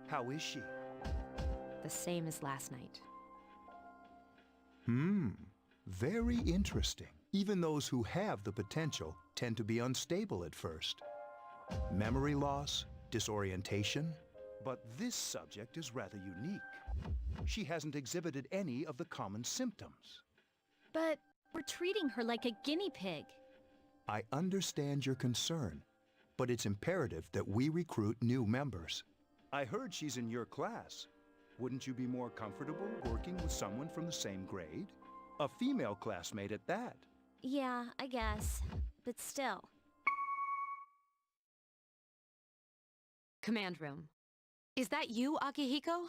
How is she? The same as last night. Very interesting. Even those who have the potential tend to be unstable at first. Memory loss, disorientation. But this subject is rather unique. She hasn't exhibited any of the common symptoms. But we're treating her like a guinea pig. I understand your concern, but it's imperative that we recruit new members. I heard she's in your class. Wouldn't you be more comfortable working with someone from the same grade? A female classmate at that. Yeah, I guess. But still. Command room. Is that you, Akihiko?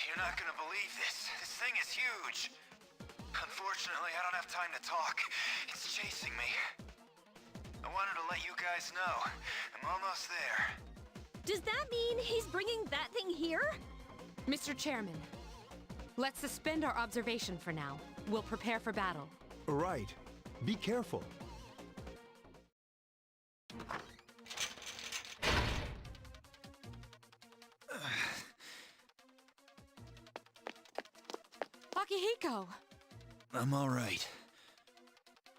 You're not gonna believe this. This thing is huge. Unfortunately, I don't have time to talk. It's chasing me. I wanted to let you guys know. I'm almost there. Does that mean he's bringing that thing here? Mr. Chairman, let's suspend our observation for now. We'll prepare for battle. Right. Be careful. Akihiko! I'm all right.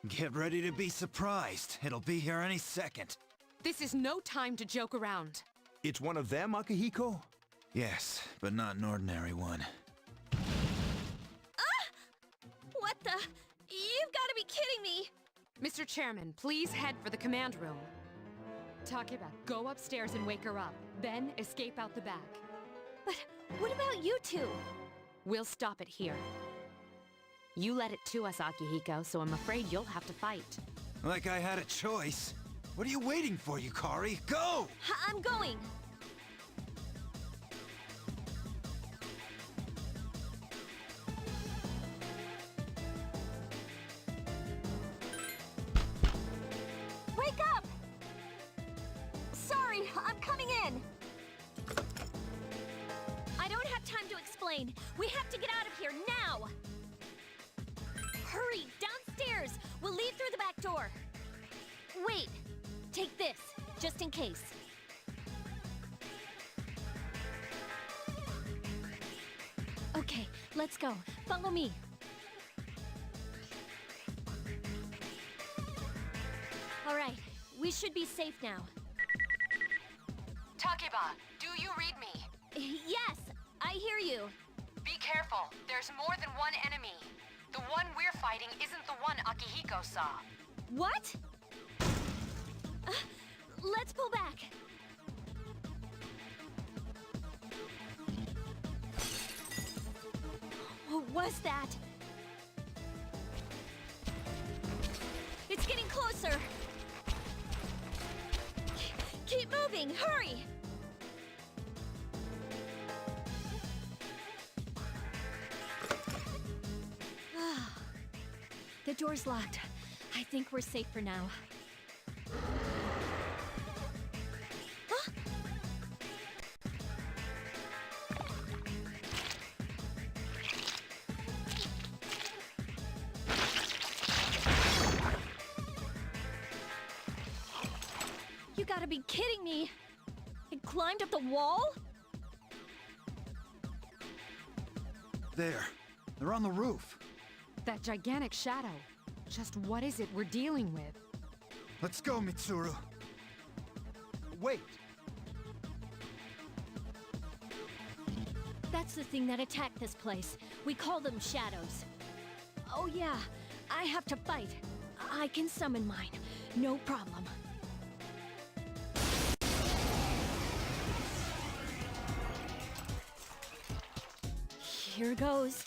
Get ready to be surprised. It'll be here any second. This is no time to joke around. It's one of them, Akihiko? Yes, but not an ordinary one. What the? You've got to be kidding me! Mr. Chairman, please head for the command room. Takeba, go upstairs and wake her up. Then escape out the back. But what about you two? We'll stop it here. You led it to us, Akihiko, so I'm afraid you'll have to fight. Like I had a choice. What are you waiting for, Yukari? Go! I'm going! Wake up! Sorry, I'm coming in! I don't have time to explain. We have to get out of here now! Hurry, downstairs! We'll leave through the back door. Wait, take this, just in case. Okay, let's go. Follow me. All right, we should be safe now. Takeba, do you read me? Yes, I hear you. Be careful. There's more than one enemy. The one we're fighting isn't the one Akihiko saw. What? Let's pull back. What was that? It's getting closer. Keep moving, hurry! The door's locked. I think we're safe for now. Huh? You gotta be kidding me! It climbed up the wall? There. They're on the roof. That gigantic shadow. Just what is it we're dealing with? Let's go, Mitsuru. Wait! That's the thing that attacked this place. We call them shadows. Oh yeah, I have to fight. I can summon mine. No problem. Here goes.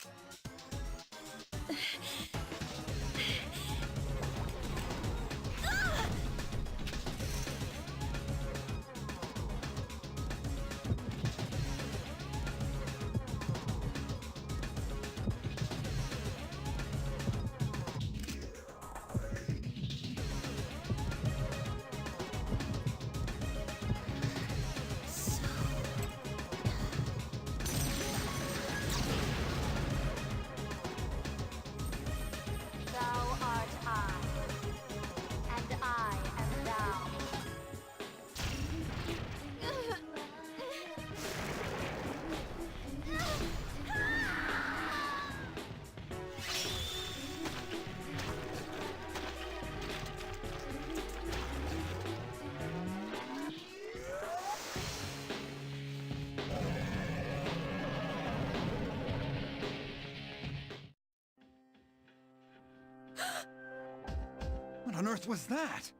earth was that?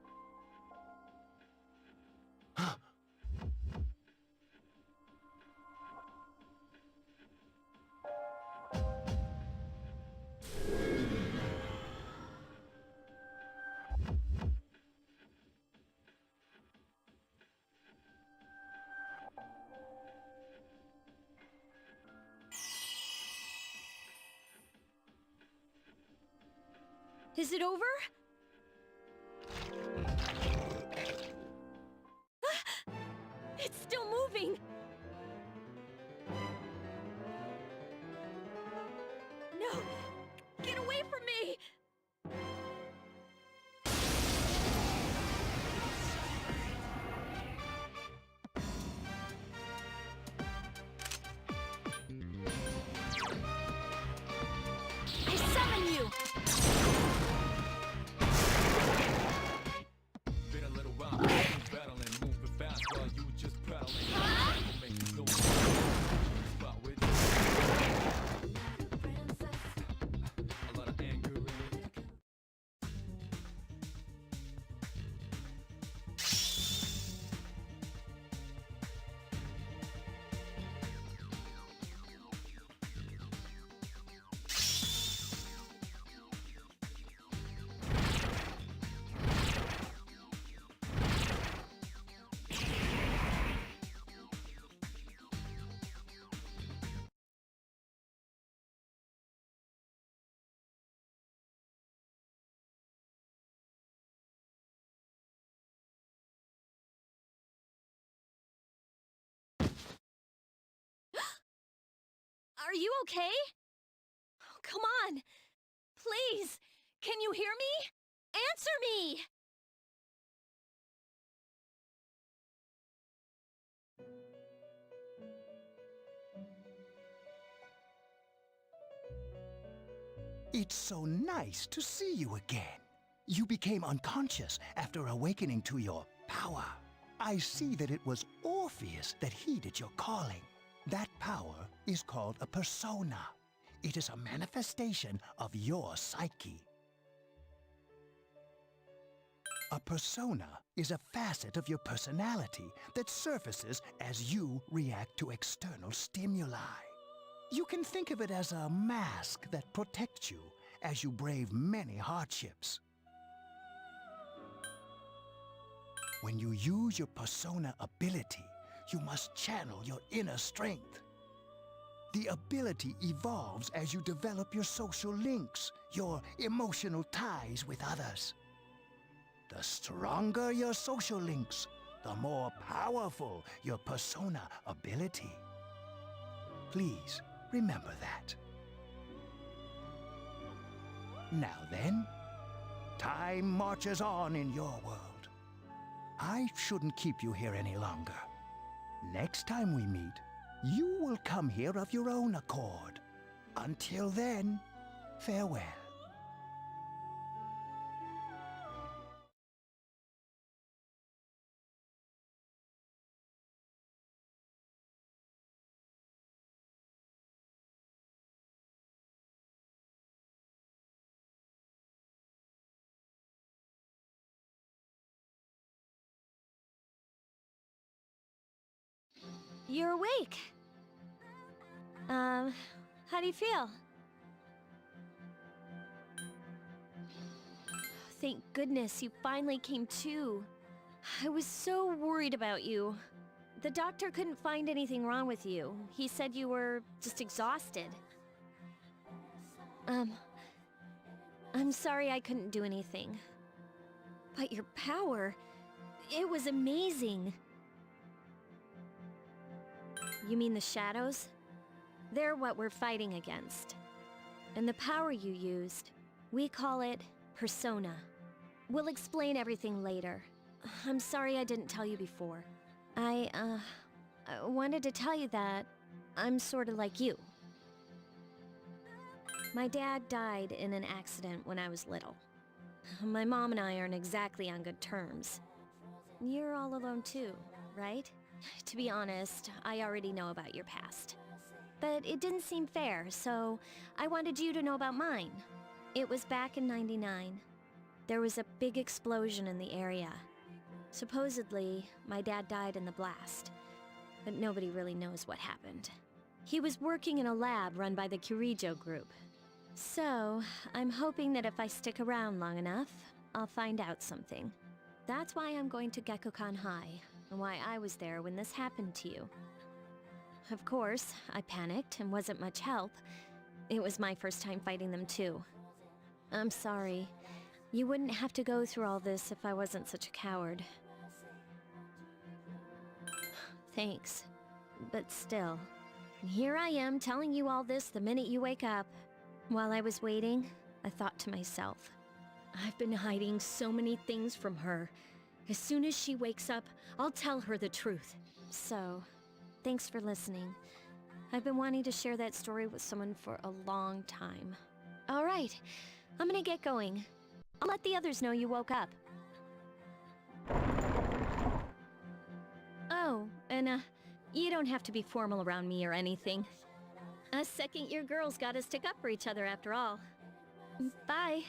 Is it over? It's still moving! No! Get away from me! I summon you! Been a little while, battling, moving fast while you just prattling. Making no spot with a lot of anger in it. Are you okay? Oh, come on! Please! Can you hear me? Answer me! It's so nice to see you again. You became unconscious after awakening to your power. I see that it was Orpheus that heeded your calling. That power is called a persona. It is a manifestation of your psyche. A persona is a facet of your personality that surfaces as you react to external stimuli. You can think of it as a mask that protects you as you brave many hardships. When you use your persona ability, you must channel your inner strength. The ability evolves as you develop your social links, your emotional ties with others. The stronger your social links, the more powerful your persona ability. Please remember that. Now then, time marches on in your world. I shouldn't keep you here any longer. Next time we meet, you will come here of your own accord. Until then, farewell. You're awake. How do you feel? Thank goodness you finally came to. I was so worried about you. The doctor couldn't find anything wrong with you. He said you were just exhausted. I'm sorry I couldn't do anything. But your power, it was amazing. You mean the shadows? They're what we're fighting against. And the power you used, we call it persona. We'll explain everything later. I'm sorry I didn't tell you before. I wanted to tell you that I'm sort of like you. My dad died in an accident when I was little. My mom and I aren't exactly on good terms. You're all alone too, right? To be honest, I already know about your past. But it didn't seem fair, so I wanted you to know about mine. It was back in '99. there was a big explosion in the area. Supposedly, my dad died in the blast, but nobody really knows what happened. He was working in a lab run by the Kirijo group. So, I'm hoping that if I stick around long enough, I'll find out something. That's why I'm going to Gekkoukan High, and why I was there when this happened to you. Of course, I panicked and wasn't much help. It was my first time fighting them too. I'm sorry. You wouldn't have to go through all this if I wasn't such a coward. Thanks. But still. Here I am telling you all this the minute you wake up. While I was waiting, I thought to myself, I've been hiding so many things from her. As soon as she wakes up, I'll tell her the truth. So, thanks for listening. I've been wanting to share that story with someone for a long time. All right, I'm gonna get going. I'll let the others know you woke up. Oh, and you don't have to be formal around me or anything. Us second-year girls gotta stick up for each other after all. Bye.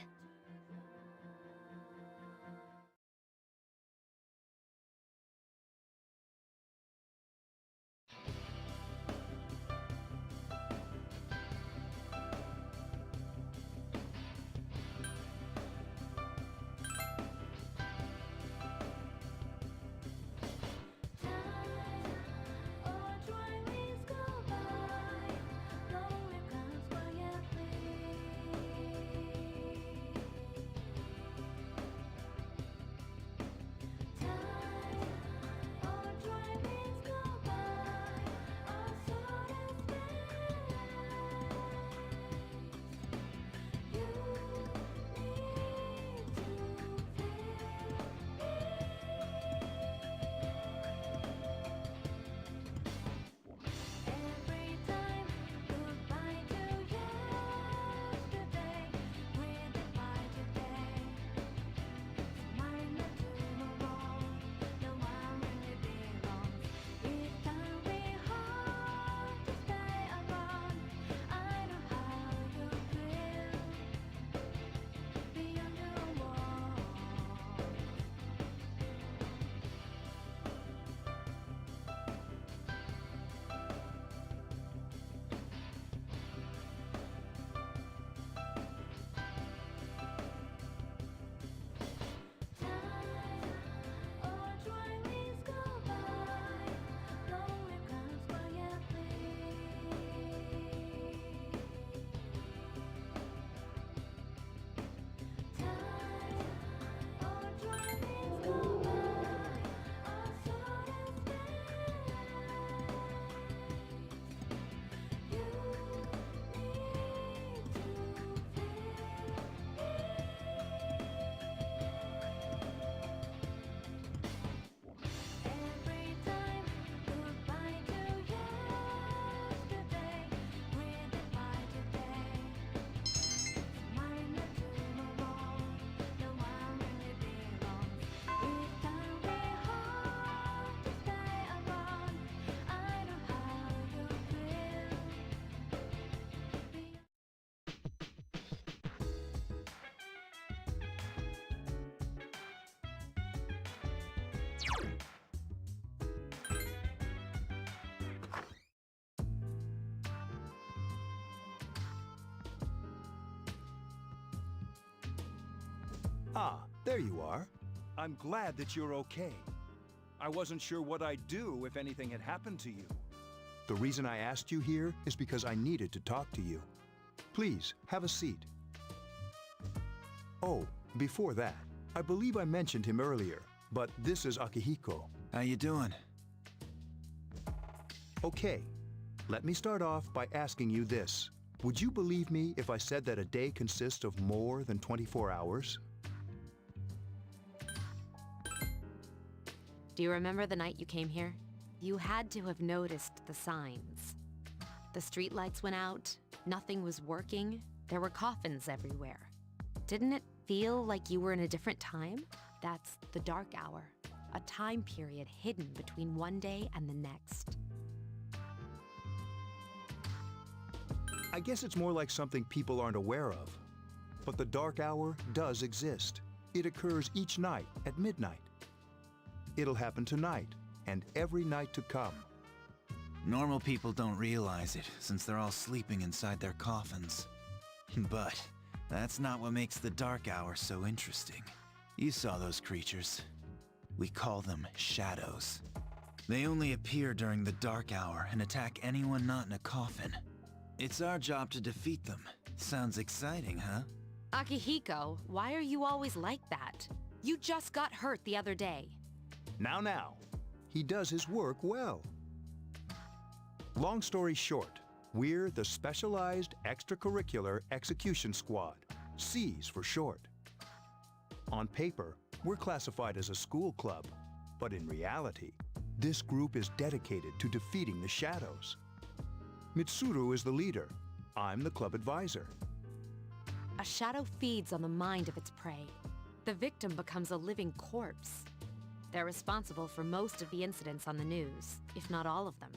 Ah, there you are. I'm glad that you're okay. I wasn't sure what I'd do if anything had happened to you. The reason I asked you here is because I needed to talk to you. Please, have a seat. Oh, before that, I believe I mentioned him earlier, but this is Akihiko. How you doing? Okay, let me start off by asking you this. Would you believe me if I said that a day consists of more than 24 hours? Do you remember the night you came here? You had to have noticed the signs. The streetlights went out, nothing was working, there were coffins everywhere. Didn't it feel like you were in a different time? That's the dark hour, a time period hidden between one day and the next. I guess it's more like something people aren't aware of. But the dark hour does exist. It occurs each night at midnight. It'll happen tonight and every night to come. Normal people don't realize it, since they're all sleeping inside their coffins. But that's not what makes the dark hour so interesting. You saw those creatures. We call them shadows. They only appear during the dark hour and attack anyone not in a coffin. It's our job to defeat them. Sounds exciting, huh? Akihiko, why are you always like that? You just got hurt the other day. Now. He does his work well. Long story short, we're the Specialized Extracurricular Execution Squad, SEAS for short. On paper, we're classified as a school club, but in reality, this group is dedicated to defeating the shadows. Mitsuru is the leader. I'm the club advisor. A shadow feeds on the mind of its prey. The victim becomes a living corpse. They're responsible for most of the incidents on the news, if not all of them.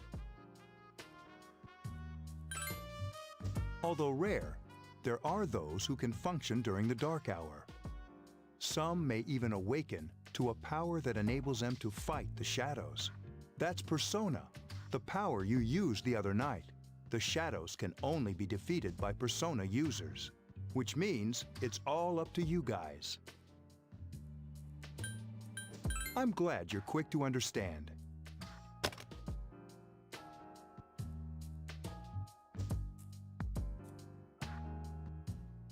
Although rare, there are those who can function during the dark hour. Some may even awaken to a power that enables them to fight the shadows. That's Persona, the power you used the other night. The shadows can only be defeated by Persona users, which means it's all up to you guys. I'm glad you're quick to understand.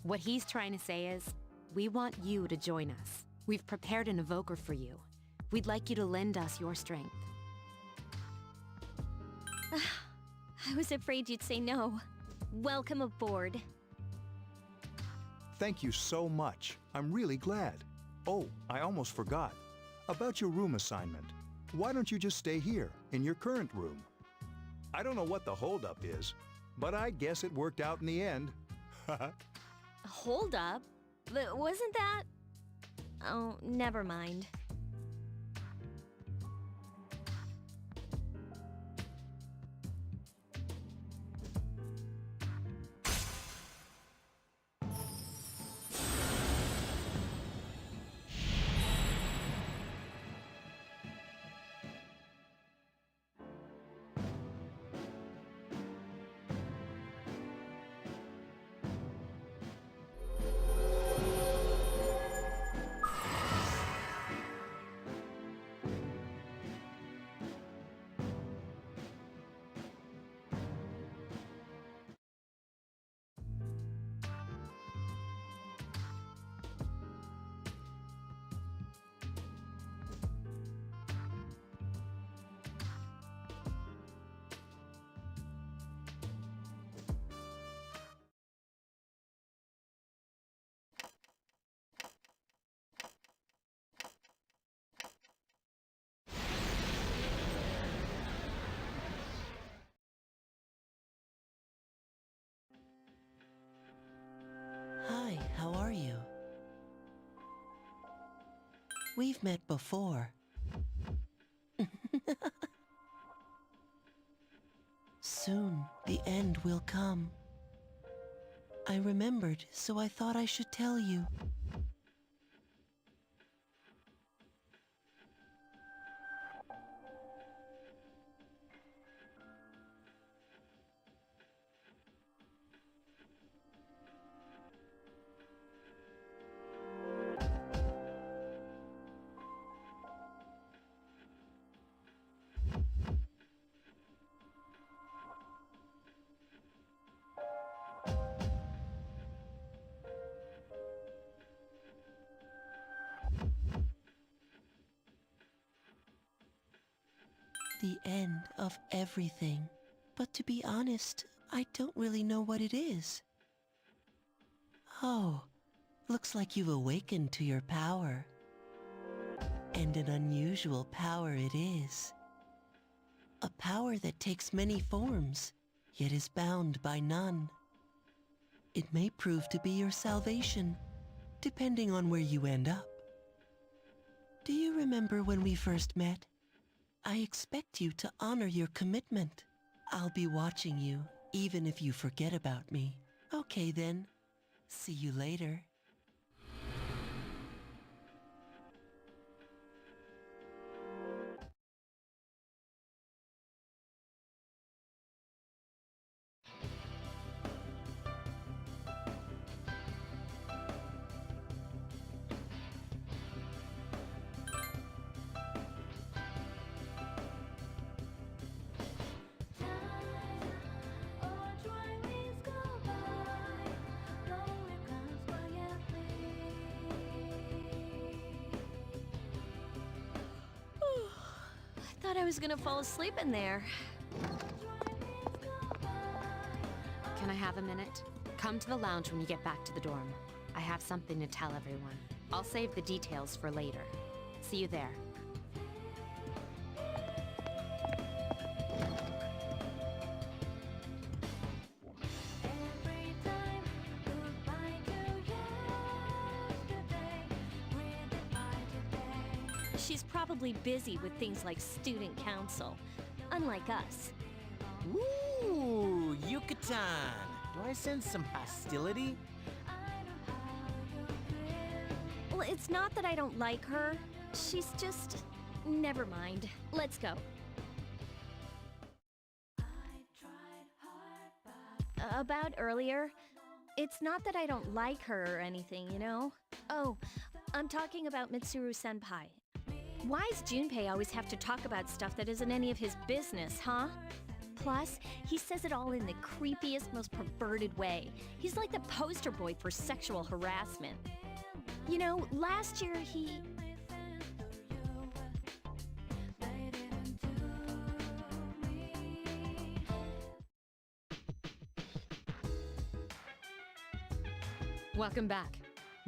What he's trying to say is, we want you to join us. We've prepared an evoker for you. We'd like you to lend us your strength. I was afraid you'd say no. Welcome aboard. Thank you so much. I'm really glad. Oh, I almost forgot. About your room assignment. Why don't you just stay here, in your current room? I don't know what the holdup is, but I guess it worked out in the end. Hold up. But wasn't that... Oh, never mind. Hi, how are you? We've met before. Soon, the end will come. I remembered, so I thought I should tell you. The end of everything. But to be honest, I don't really know what it is. Oh, looks like you've awakened to your power. And an unusual power it is. A power that takes many forms, yet is bound by none. It may prove to be your salvation, depending on where you end up. Do you remember when we first met? I expect you to honor your commitment. I'll be watching you, even if you forget about me. Okay then. See you later. Thought I was gonna fall asleep in there. Can I have a minute? Come to the lounge when you get back to the dorm. I have something to tell everyone. I'll save the details for later. See you there. She's probably busy with things like student council, unlike us. Ooh, Yucatan. Do I sense some hostility? Well, it's not that I don't like her. She's just... Never mind. Let's go. About earlier, it's not that I don't like her or anything, you know? Oh, I'm talking about Mitsuru-senpai. Why does Junpei always have to talk about stuff that isn't any of his business, huh? Plus, he says it all in the creepiest, most perverted way. He's like the poster boy for sexual harassment. You know, last year he... Welcome back.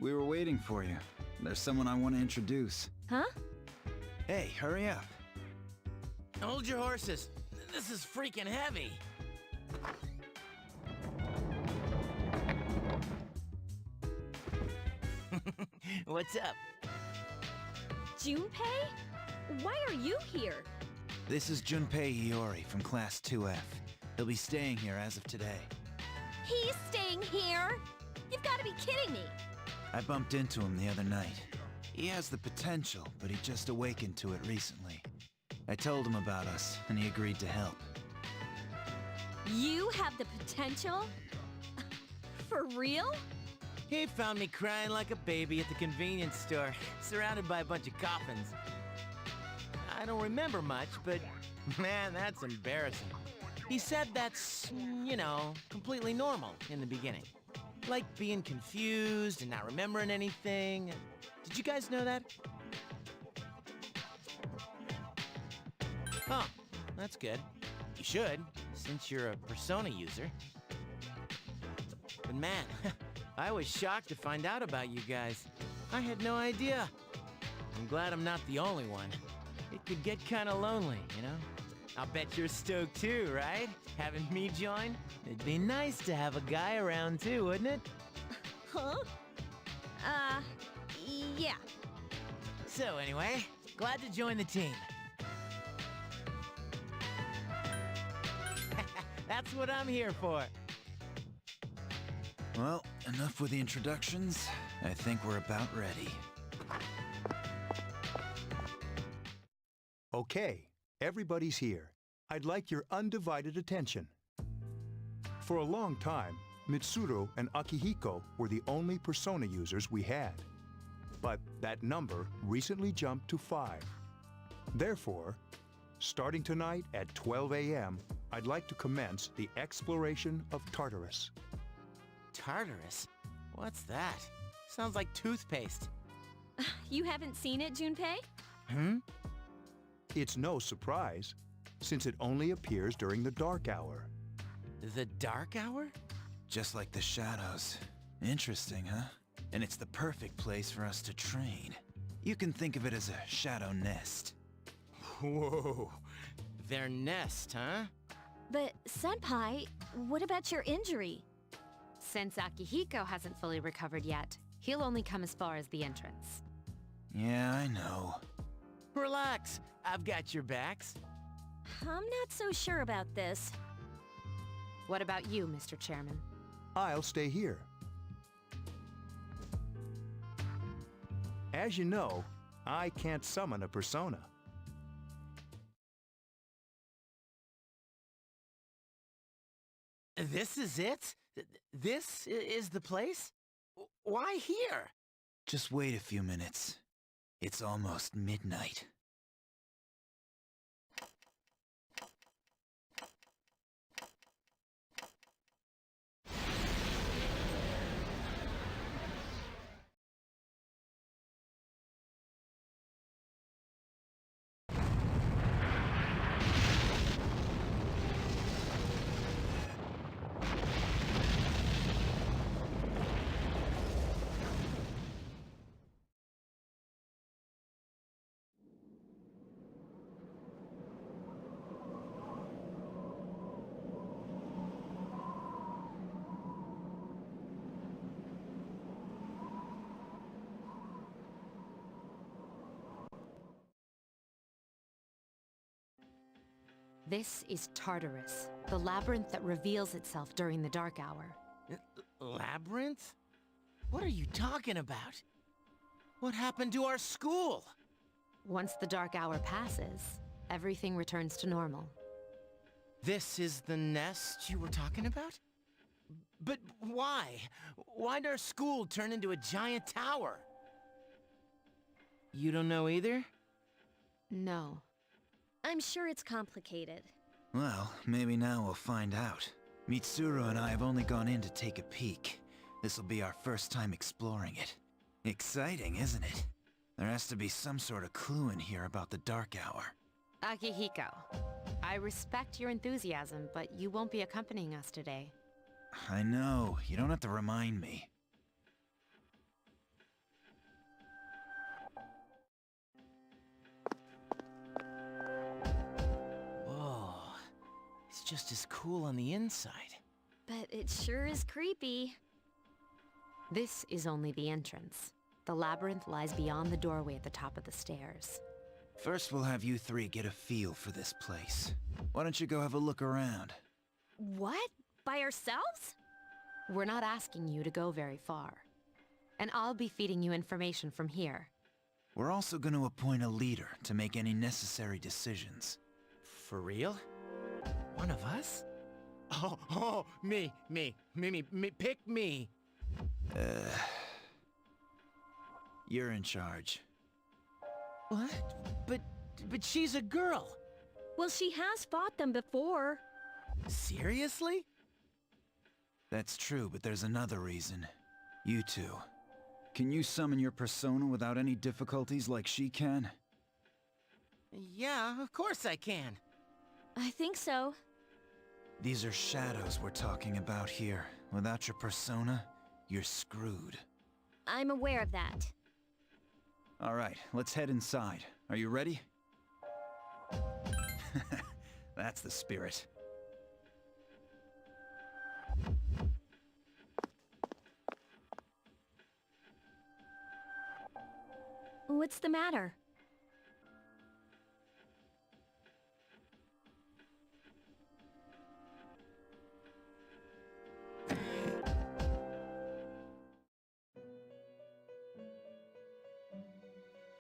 We were waiting for you. There's someone I want to introduce. Huh? Hey, hurry up. Hold your horses. This is freaking heavy. What's up? Junpei? Why are you here? This is Junpei Iori from Class 2F. He'll be staying here as of today. He's staying here? You've got to be kidding me. I bumped into him the other night. He has the potential, but he just awakened to it recently. I told him about us, and he agreed to help. You have the potential? For real? He found me crying like a baby at the convenience store, surrounded by a bunch of coffins. I don't remember much, but man, that's embarrassing. He said that's, you know, completely normal in the beginning. Like being confused and not remembering anything. Did you guys know that? Oh, that's good. You should, since you're a Persona user. But man, I was shocked to find out about you guys. I had no idea. I'm glad I'm not the only one. It could get kinda lonely, you know? I'll bet you're stoked too, right? Having me join? It'd be nice to have a guy around too, wouldn't it? Huh? Yeah. So anyway, glad to join the team. That's what I'm here for. Well, enough with the introductions. I think we're about ready. Okay, everybody's here. I'd like your undivided attention. For a long time, Mitsuru and Akihiko were the only Persona users we had. But that number recently jumped to 5. Therefore, starting tonight at 12 a.m., I'd like to commence the exploration of Tartarus. Tartarus? What's that? Sounds like toothpaste. You haven't seen it, Junpei? It's no surprise, since it only appears during the dark hour. The dark hour? Just like the shadows. Interesting, huh? And it's the perfect place for us to train. You can think of it as a shadow nest. Whoa. Their nest, huh? But, Senpai, what about your injury? Since Akihiko hasn't fully recovered yet, he'll only come as far as the entrance. Yeah, I know. Relax. I've got your backs. I'm not so sure about this. What about you, Mr. Chairman? I'll stay here. As you know, I can't summon a persona. This is it? This is the place? Why here? Just wait a few minutes. It's almost midnight. This is Tartarus, the labyrinth that reveals itself during the dark hour. Labyrinth? What are you talking about? What happened to our school? Once the dark hour passes, everything returns to normal. This is the nest you were talking about? But why? Why'd our school turn into a giant tower? You don't know either? No. I'm sure it's complicated. Well, maybe now we'll find out. Mitsuru and I have only gone in to take a peek. This'll be our first time exploring it. Exciting, isn't it? There has to be some sort of clue in here about the Dark Hour. Akihiko, I respect your enthusiasm, but you won't be accompanying us today. I know, you don't have to remind me. Whoa. It's just as cool on the inside. But it sure is creepy. This is only the entrance. The labyrinth lies beyond the doorway at the top of the stairs. First we'll have you three get a feel for this place. Why don't you go have a look around? What? By ourselves? We're not asking you to go very far. And I'll be feeding you information from here. We're also going to appoint a leader to make any necessary decisions. For real? One of us? Oh, me, pick me. You're in charge. What? But she's a girl. Well, she has fought them before. Seriously? That's true, but there's another reason. You two. Can you summon your persona without any difficulties like she can? Yeah, of course I can. I think so. These are shadows we're talking about here. Without your persona, you're screwed. I'm aware of that. Alright, let's head inside. Are you ready? That's the spirit. What's the matter?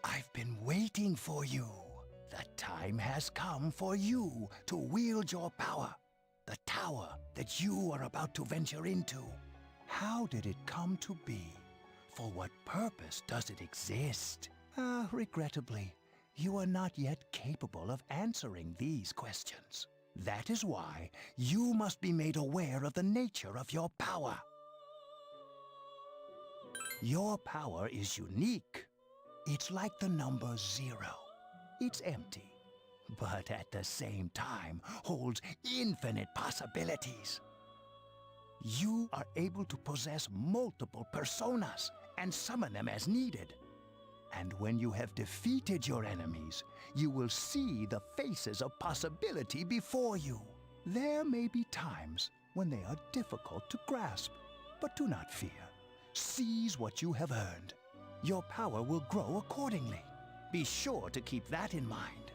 I've been waiting for you. The time has come for you to wield your power. The tower that you are about to venture into. How did it come to be? For what purpose does it exist? Regrettably, you are not yet capable of answering these questions. That is why you must be made aware of the nature of your power. Your power is unique. It's like the number 0. It's empty, but at the same time holds infinite possibilities. You are able to possess multiple personas and summon them as needed. And when you have defeated your enemies, you will see the faces of possibility before you. There may be times when they are difficult to grasp, but do not fear. Seize what you have earned. Your power will grow accordingly. Be sure to keep that in mind.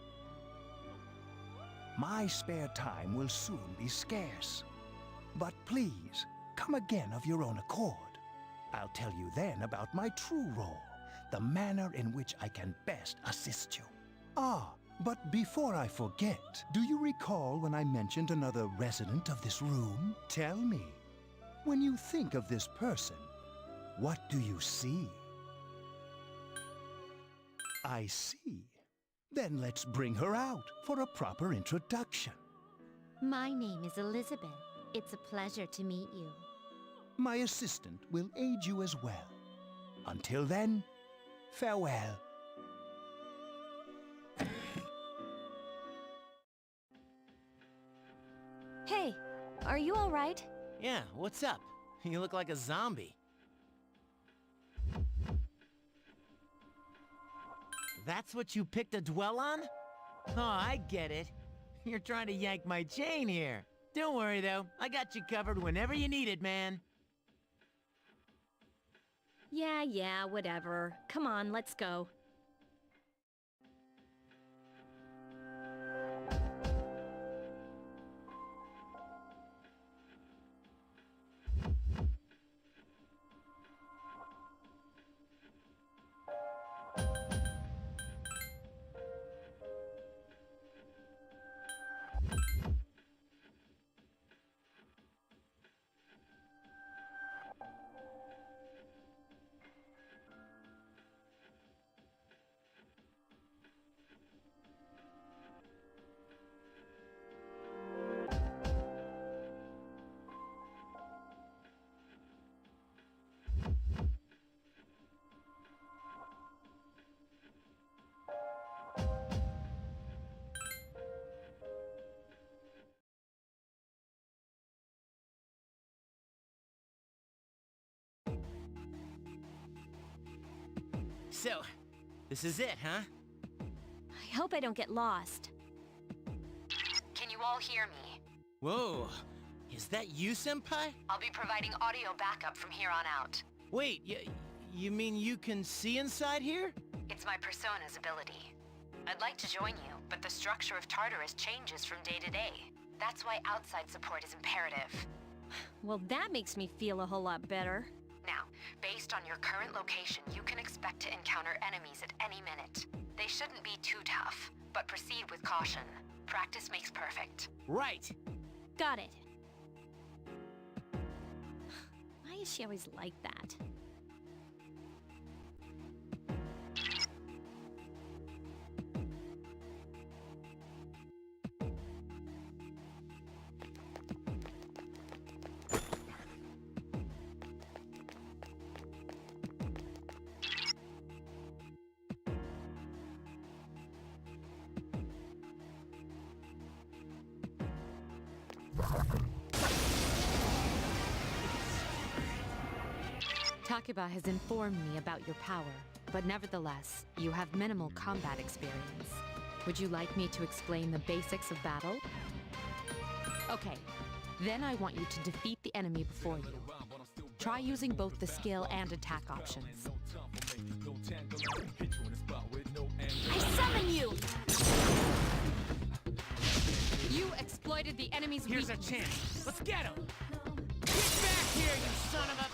My spare time will soon be scarce. But please, come again of your own accord. I'll tell you then about my true role, the manner in which I can best assist you. But before I forget, do you recall when I mentioned another resident of this room? Tell me, when you think of this person, what do you see? I see. Then let's bring her out for a proper introduction. My name is Elizabeth. It's a pleasure to meet you. My assistant will aid you as well. Until then, farewell. Hey, are you all right? Yeah, what's up? You look like a zombie. That's what you picked to dwell on? Oh, I get it. You're trying to yank my chain here. Don't worry, though. I got you covered whenever you need it, man. Yeah, whatever. Come on, let's go. So, this is it, huh? I hope I don't get lost. Can you all hear me? Whoa, is that you, Senpai? I'll be providing audio backup from here on out. Wait, you mean you can see inside here? It's my persona's ability. I'd like to join you, but the structure of Tartarus changes from day to day. That's why outside support is imperative. Well, that makes me feel a whole lot better. Now, based on your current location, you can expect to encounter enemies at any minute. They shouldn't be too tough, but proceed with caution. Practice makes perfect. Right. Got it. Why is she always like that? Takuba has informed me about your power, but nevertheless, you have minimal combat experience. Would you like me to explain the basics of battle? Okay, then I want you to defeat the enemy before you. Try using both the skill and attack options. I summon you! You exploited the enemy's Here's a weakness. chance. Let's get him! Get back here, you son of a...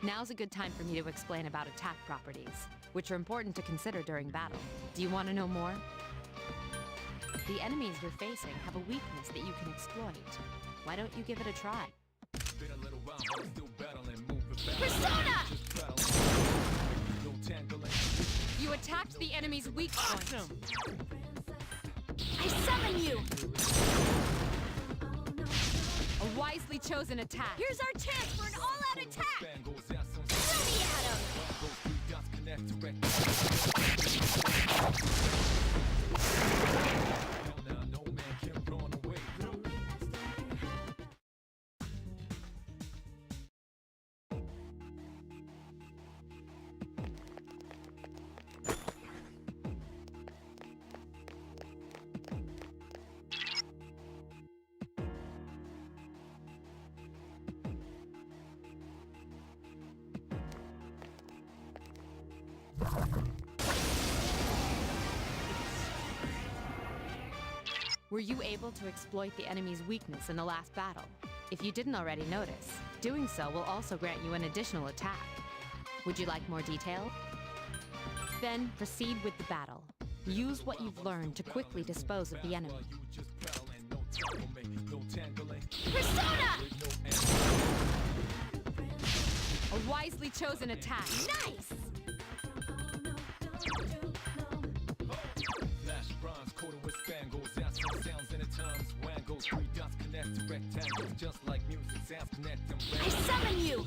Now's a good time for me to explain about attack properties, which are important to consider during battle. Do you want to know more? The enemies you're facing have a weakness that you can exploit. Why don't you give it a try? Persona! You attacked the enemy's weak point. Awesome! I summon you! A wisely chosen attack. Here's our chance for an all-out attack! Throw me at him! Were you able to exploit the enemy's weakness in the last battle? If you didn't already notice, doing so will also grant you an additional attack. Would you like more detail? Then proceed with the battle. Use what you've learned to quickly dispose of the enemy. Persona! A wisely chosen attack. Nice! I summon you!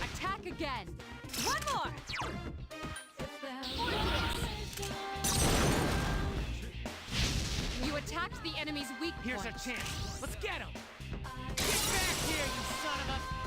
Attack again! One more! You attacked the enemy's weak Here's point. a chance. Let's get him! Get back here, you son of a...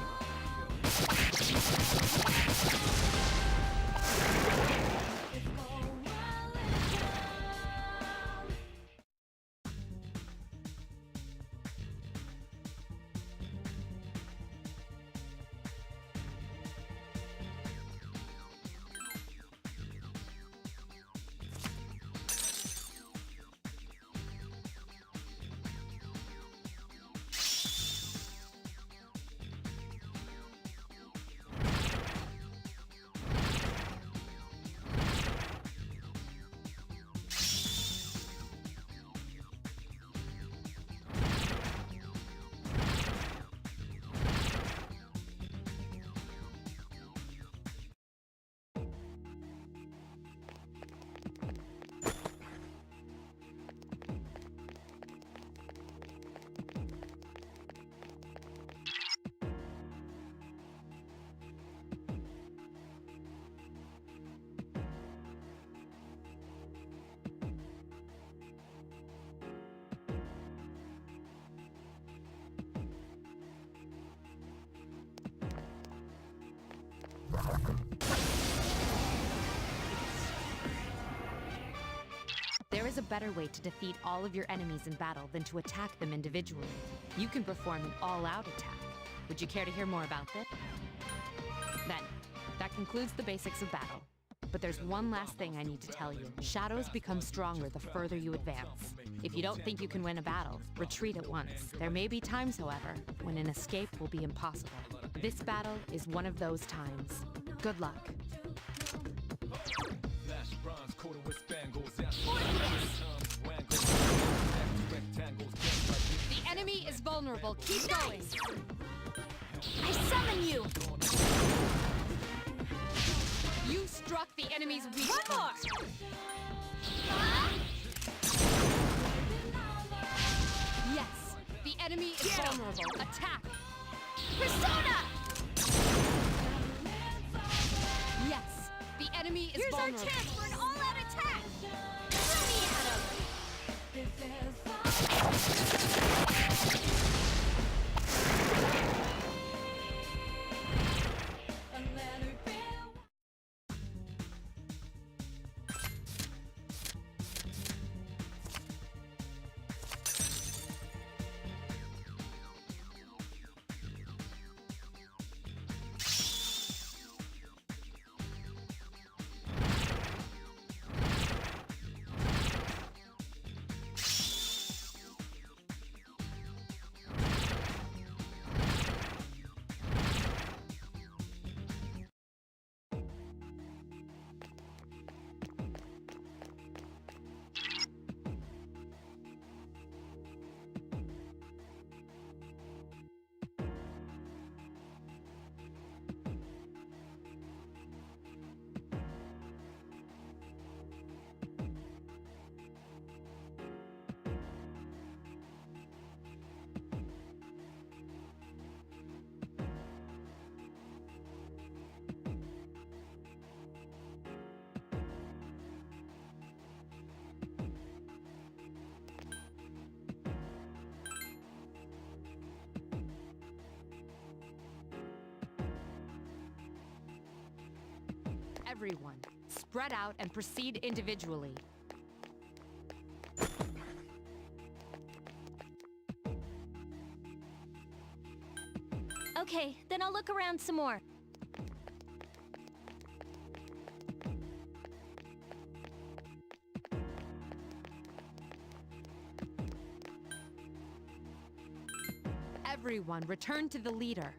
There is a better way to defeat all of your enemies in battle than to attack them individually. You can perform an all-out attack. Would you care to hear more about this? Then, that concludes the basics of battle. But there's one last thing I need to tell you. Shadows become stronger the further you advance. If you don't think you can win a battle, retreat at once. There may be times, however, when an escape will be impossible. This battle is one of those times. Good luck. The enemy is vulnerable. Keep going. I summon you! You struck the enemy's weak One more! point. Yes, the enemy is vulnerable. Attack! Persona! Yes, the enemy is Here's vulnerable. our chance for an all-out attack! Throw me at him! Everyone, spread out and proceed individually. Okay, then I'll look around some more. Everyone, return to the leader.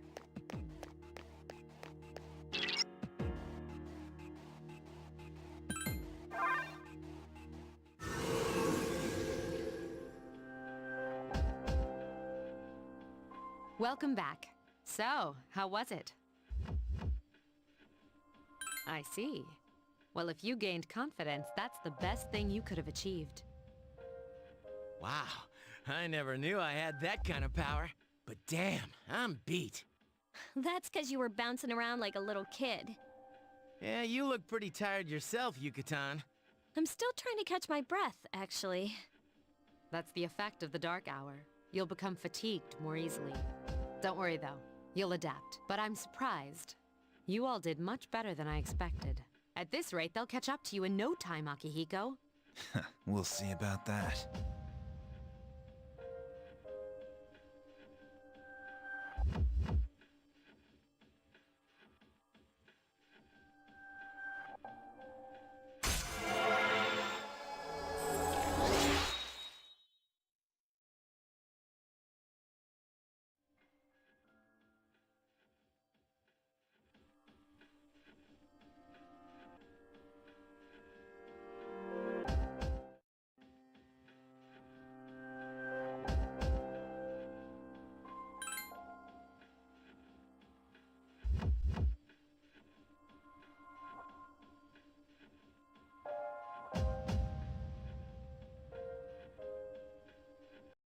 Welcome back. So, how was it? I see. Well, if you gained confidence, that's the best thing you could have achieved. Wow, I never knew I had that kind of power. But damn, I'm beat. That's because you were bouncing around like a little kid. Yeah, you look pretty tired yourself, Yucatan. I'm still trying to catch my breath, actually. That's the effect of the dark hour. You'll become fatigued more easily. Don't worry, though. You'll adapt. But I'm surprised. You all did much better than I expected. At this rate, they'll catch up to you in no time, Akihiko. We'll see about that.